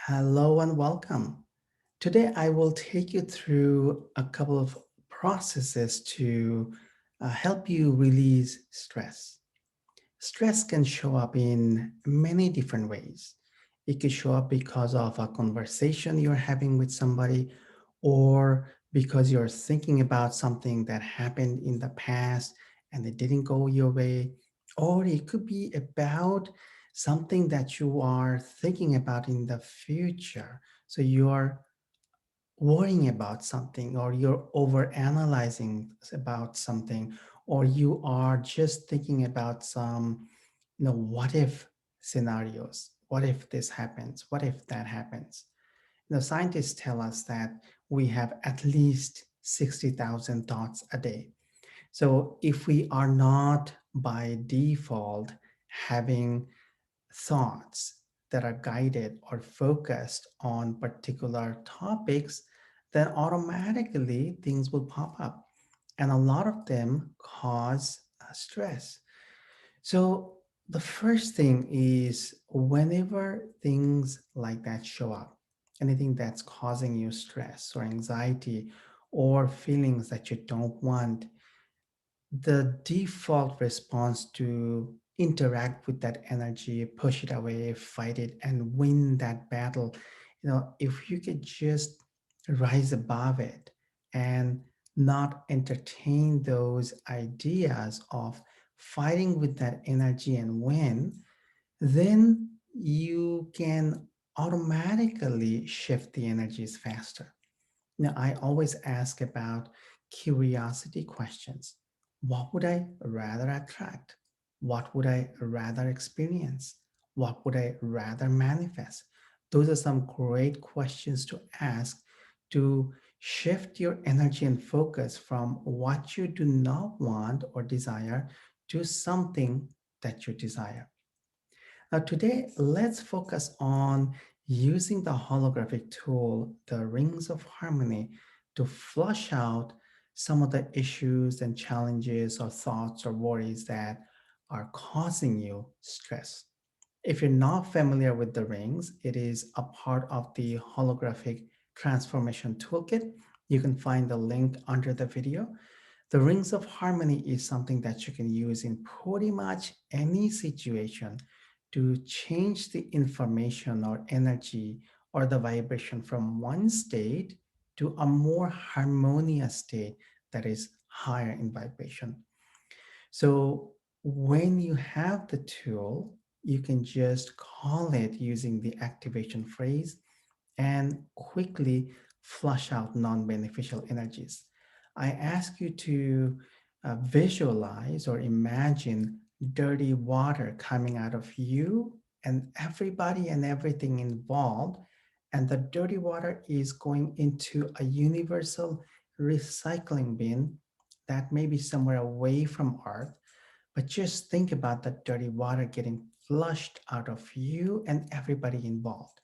Hello and welcome. Today, I will take you through a couple of processes to help you release stress. Stress can show up in many different ways. It could show up because of a conversation you're having with somebody, or because you're thinking about something that happened in the past and it didn't go your way, or it could be about something that you are thinking about in the future. So you're worrying about something, or you're over analyzing about something, or you are just thinking about some what if scenarios. What if this happens? What if that happens? Scientists tell us that we have at least 60,000 thoughts a day. So if we are not by default having thoughts that are guided or focused on particular topics, then automatically things will pop up. And a lot of them cause stress. So the first thing is, whenever things like that show up, anything that's causing you stress or anxiety or feelings that you don't want, the default response to interact with that energy, push it away, fight it, and win that battle, if you could just rise above it and not entertain those ideas of fighting with that energy and win, then you can automatically shift the energies faster. Now, I always ask about curiosity questions. What would I rather attract? What would I rather experience? What would I rather manifest? Those are some great questions to ask to shift your energy and focus from what you do not want or desire to something that you desire. Now, today, let's focus on using the holographic tool, the Rings of Harmony, to flush out some of the issues and challenges or thoughts or worries that are causing you stress. If you're not familiar with the rings, it is a part of the holographic transformation toolkit. You can find the link under the video. The Rings of Harmony is something that you can use in pretty much any situation to change the information or energy or the vibration from one state to a more harmonious state that is higher in vibration. So when you have the tool, you can just call it using the activation phrase and quickly flush out non-beneficial energies. I ask you to visualize or imagine dirty water coming out of you and everybody and everything involved, and the dirty water is going into a universal recycling bin that may be somewhere away from Earth. But just think about that dirty water getting flushed out of you and everybody involved.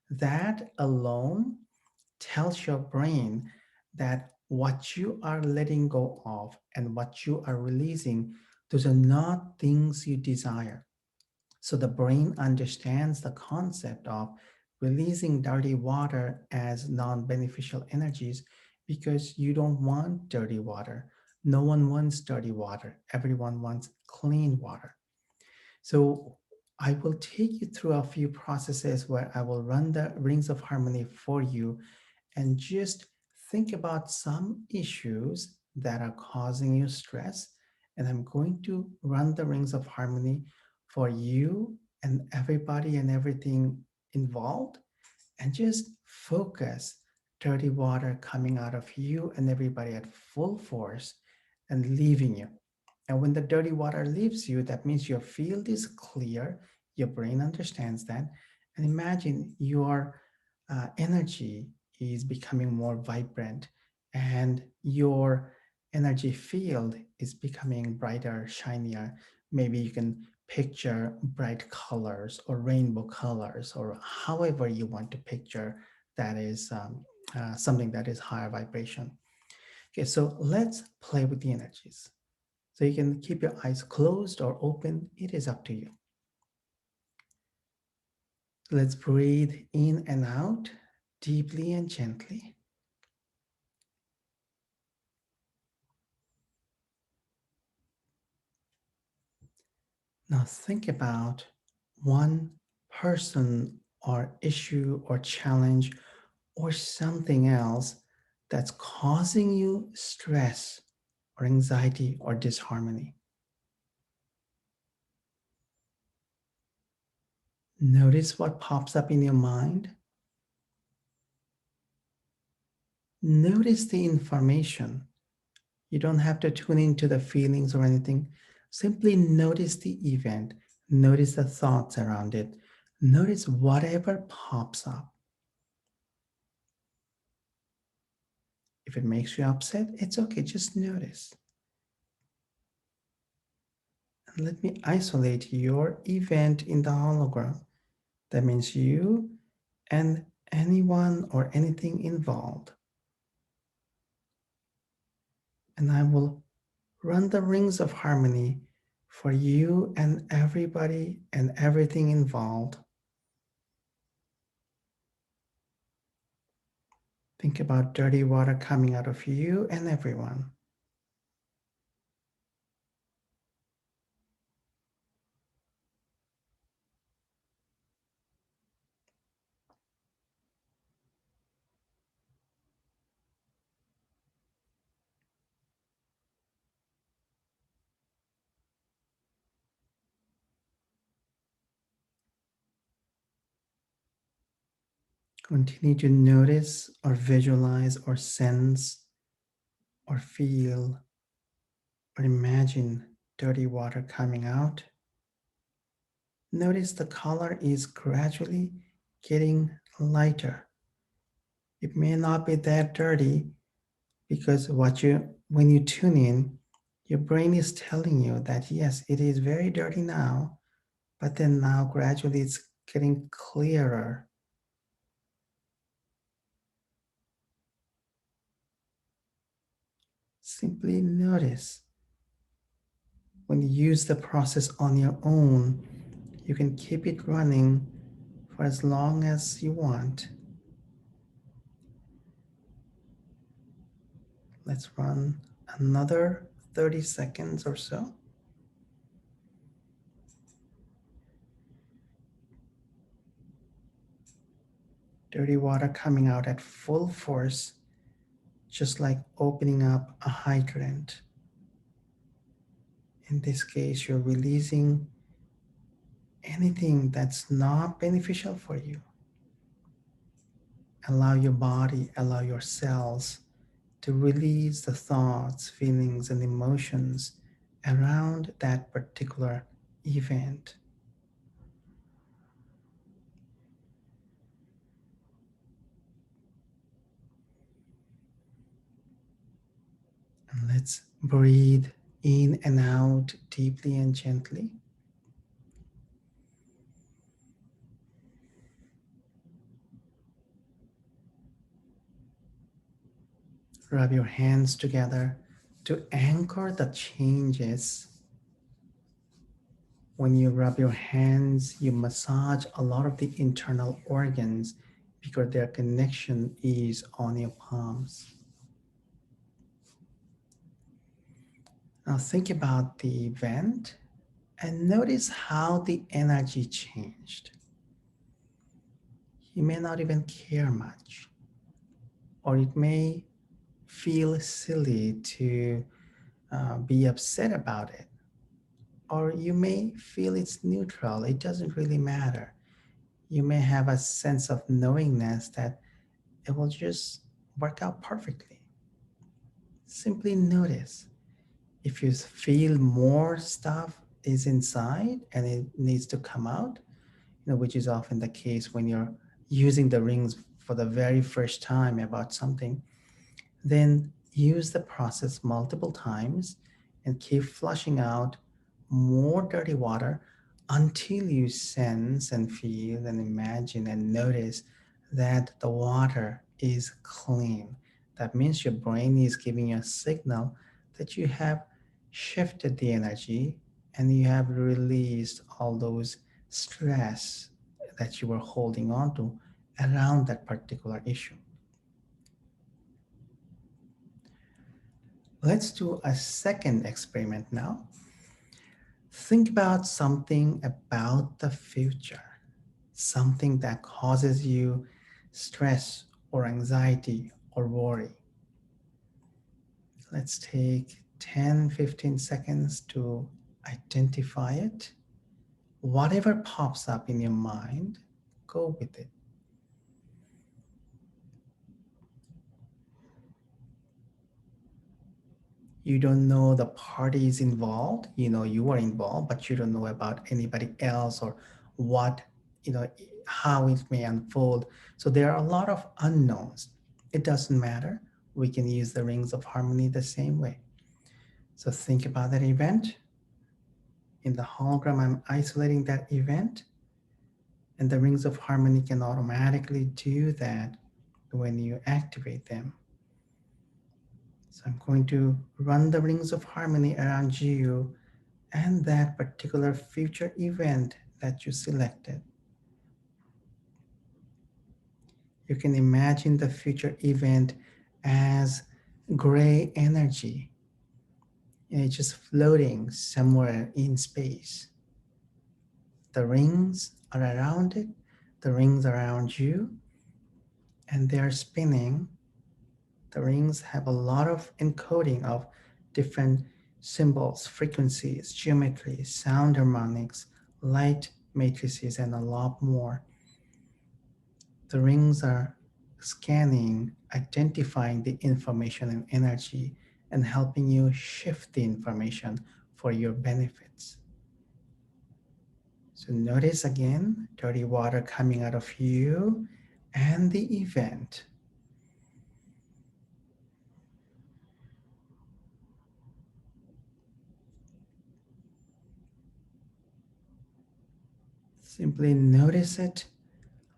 That alone tells your brain that what you are letting go of and what you are releasing, those are not things you desire. So the brain understands the concept of releasing dirty water as non beneficial energies because you don't want dirty water. No one wants dirty water. Everyone wants clean water. So I will take you through a few processes where I will run the rings of harmony for you and just think about some issues that are causing you stress. And I'm going to run the rings of harmony for you and everybody and everything involved, and just focus dirty water coming out of you and everybody at full force and leaving you. And when the dirty water leaves you, that means your field is clear. Your brain understands that. And imagine your energy is becoming more vibrant and your energy field is becoming brighter, shinier. Maybe you can picture bright colors or rainbow colors or however you want to picture that is something that is higher vibration. Okay, so let's play with the energies. So you can keep your eyes closed or open. It is up to you. Let's breathe in and out deeply and gently. Now think about one person or issue or challenge or something else that's causing you stress or anxiety or disharmony. Notice what pops up in your mind. Notice the information. You don't have to tune into the feelings or anything. Simply notice the event. Notice the thoughts around it. Notice whatever pops up. If it makes you upset, it's okay. Just notice. And let me isolate your event in the hologram. That means you and anyone or anything involved. And I will run the rings of harmony for you and everybody and everything involved. Think about dirty water coming out of you and everyone. Continue to notice or visualize or sense or feel or imagine dirty water coming out. Notice the color is gradually getting lighter. It may not be that dirty because when you tune in, your brain is telling you that yes, it is very dirty now, but then now gradually it's getting clearer. Simply notice. When you use the process on your own, you can keep it running for as long as you want. Let's run another 30 seconds or so. Dirty water coming out at full force, just like opening up a hydrant. In this case, you're releasing anything that's not beneficial for you. Allow your body, allow your cells to release the thoughts, feelings, and emotions around that particular event. And let's breathe in and out deeply and gently. Rub your hands together to anchor the changes. When you rub your hands, you massage a lot of the internal organs because their connection is on your palms. Now think about the event and notice how the energy changed. You may not even care much, or it may feel silly to be upset about it, or you may feel it's neutral, it doesn't really matter. You may have a sense of knowingness that it will just work out perfectly. Simply notice. If you feel more stuff is inside and it needs to come out, which is often the case when you're using the rings for the very first time about something, then use the process multiple times and keep flushing out more dirty water until you sense and feel and imagine and notice that the water is clean. That means your brain is giving you a signal that you have shifted the energy and you have released all those stress that you were holding on to around that particular issue. Let's do a second experiment now. Think about something about the future, something that causes you stress or anxiety or worry. Let's take 10-15 seconds to identify it. Whatever pops up in your mind, go with it. You don't know the parties involved. You know you are involved, but you don't know about anybody else or what, you know, how it may unfold. So there are a lot of unknowns. It doesn't matter. We can use the rings of harmony the same way. So think about that event. In the hologram, I'm isolating that event, and the rings of harmony can automatically do that when you activate them. So I'm going to run the rings of harmony around you and that particular future event that you selected. You can imagine the future event as gray energy, and it's just floating somewhere in space. The rings are around it, the rings are around you, and they are spinning. The rings have a lot of encoding of different symbols, frequencies, geometry, sound harmonics, light matrices, and a lot more. The rings are scanning, identifying the information and energy, and helping you shift the information for your benefits. So notice again, dirty water coming out of you and the event. Simply notice it.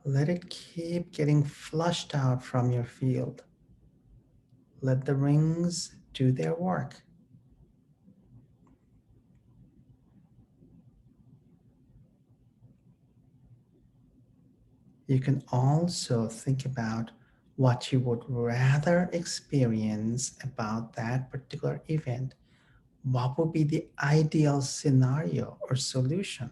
Let it keep getting flushed out from your field. Let the rings do their work. You can also think about what you would rather experience about that particular event. What would be the ideal scenario or solution?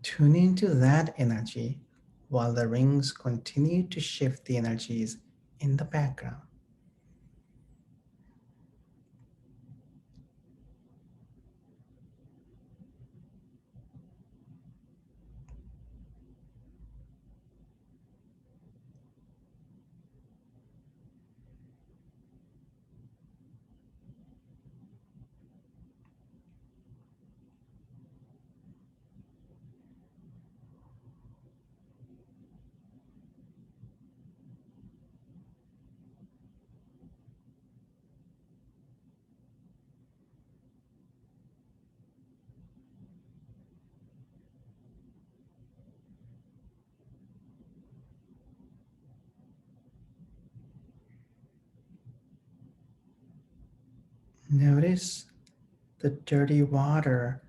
Tune into that energy while the rings continue to shift the energies in the background. Notice the dirty water,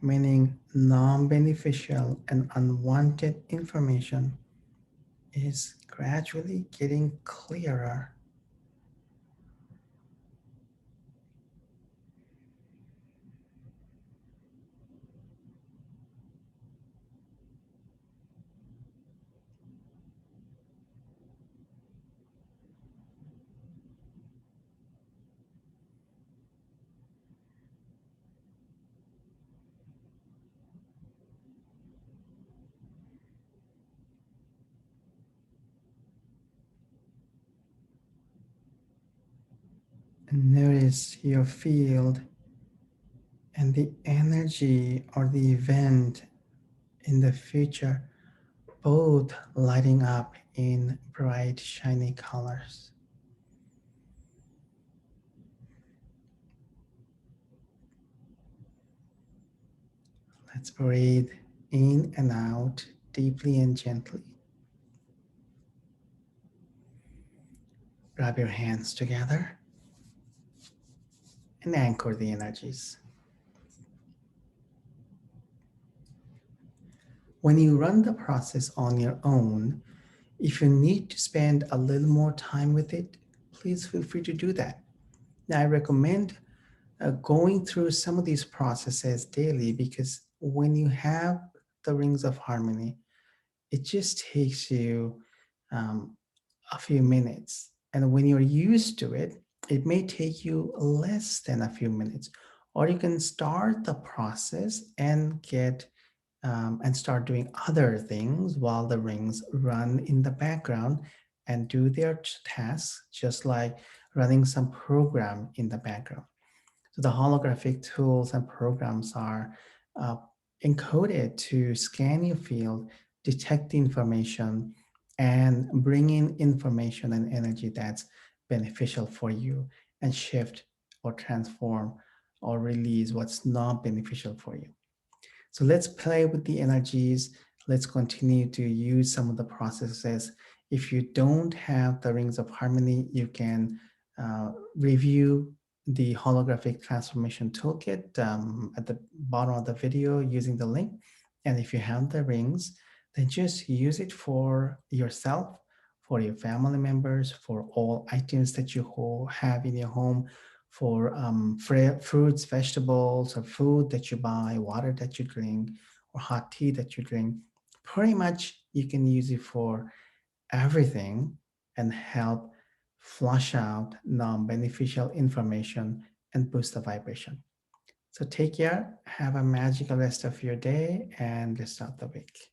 meaning non beneficial and unwanted information, is gradually getting clearer. And notice your field and the energy or the event in the future both lighting up in bright, shiny colors. Let's breathe in and out deeply and gently. Rub your hands together and anchor the energies. When you run the process on your own, if you need to spend a little more time with it, please feel free to do that. Now, I recommend going through some of these processes daily because when you have the rings of harmony, it just takes you um, a few minutes. And when you're used to it, it may take you less than a few minutes. Or you can start the process and get and start doing other things while the rings run in the background and do their tasks, just like running some program in the background. So the holographic tools and programs are uh, encoded to scan your field, detect the information, and bring in information and energy that's beneficial for you and shift or transform or release what's not beneficial for you. So let's play with the energies. Let's continue to use some of the processes. If you don't have the rings of harmony, you can review the holographic transformation toolkit at the bottom of the video using the link. And if you have the rings, then just use it for yourself, for your family members, for all items that you have in your home, for fruits, vegetables, or food that you buy, water that you drink, or hot tea that you drink. Pretty much you can use it for everything and help flush out non beneficial information and boost the vibration. So take care, have a magical rest of your day, and let's start the week.